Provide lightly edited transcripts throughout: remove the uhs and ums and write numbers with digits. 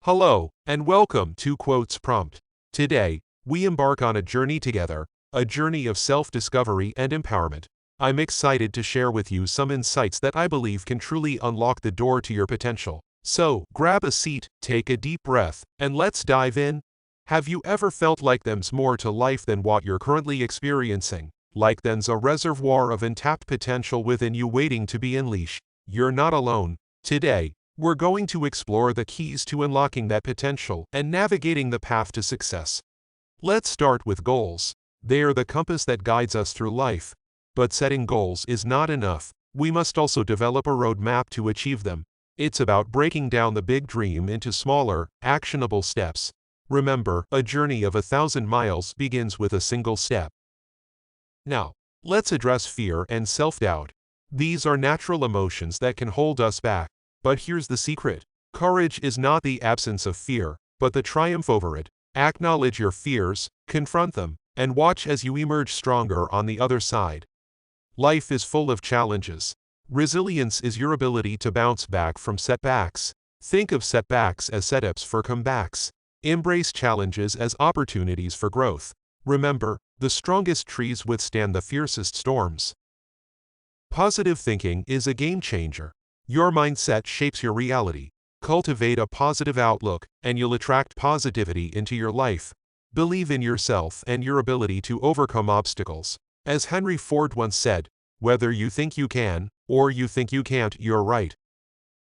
Hello, and welcome to Quotes Prompt. Today, we embark on a journey together, a journey of self-discovery and empowerment. I'm excited to share with you some insights that I believe can truly unlock the door to your potential. So, grab a seat, take a deep breath, and let's dive in. Have you ever felt like there's more to life than what you're currently experiencing? Like there's a reservoir of untapped potential within you waiting to be unleashed? You're not alone. Today, we're going to explore the keys to unlocking that potential and navigating the path to success. Let's start with goals. They are the compass that guides us through life. But setting goals is not enough. We must also develop a roadmap to achieve them. It's about breaking down the big dream into smaller, actionable steps. Remember, a journey of 1,000 miles begins with a single step. Now, let's address fear and self-doubt. These are natural emotions that can hold us back. But here's the secret. Courage is not the absence of fear, but the triumph over it. Acknowledge your fears, confront them, and watch as you emerge stronger on the other side. Life is full of challenges. Resilience is your ability to bounce back from setbacks. Think of setbacks as setups for comebacks. Embrace challenges as opportunities for growth. Remember, the strongest trees withstand the fiercest storms. Positive thinking is a game changer. Your mindset shapes your reality. Cultivate a positive outlook, and you'll attract positivity into your life. Believe in yourself and your ability to overcome obstacles. As Henry Ford once said, whether you think you can, or you think you can't, you're right.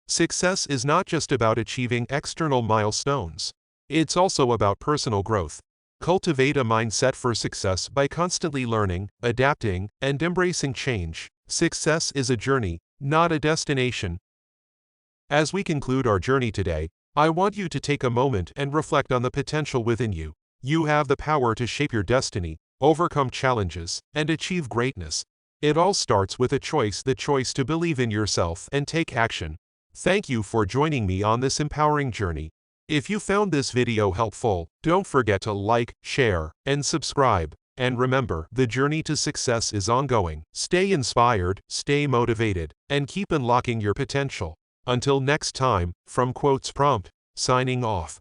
Success is not just about achieving external milestones. It's also about personal growth. Cultivate a mindset for success by constantly learning, adapting, and embracing change. Success is a journey, not a destination. As we conclude our journey today, I want you to take a moment and reflect on the potential within you. You have the power to shape your destiny, overcome challenges, and achieve greatness. It all starts with a choice, the choice to believe in yourself and take action. Thank you for joining me on this empowering journey. If you found this video helpful, don't forget to like, share, and subscribe. And remember, the journey to success is ongoing. Stay inspired, stay motivated, and keep unlocking your potential. Until next time, from Quotes Prompt, signing off.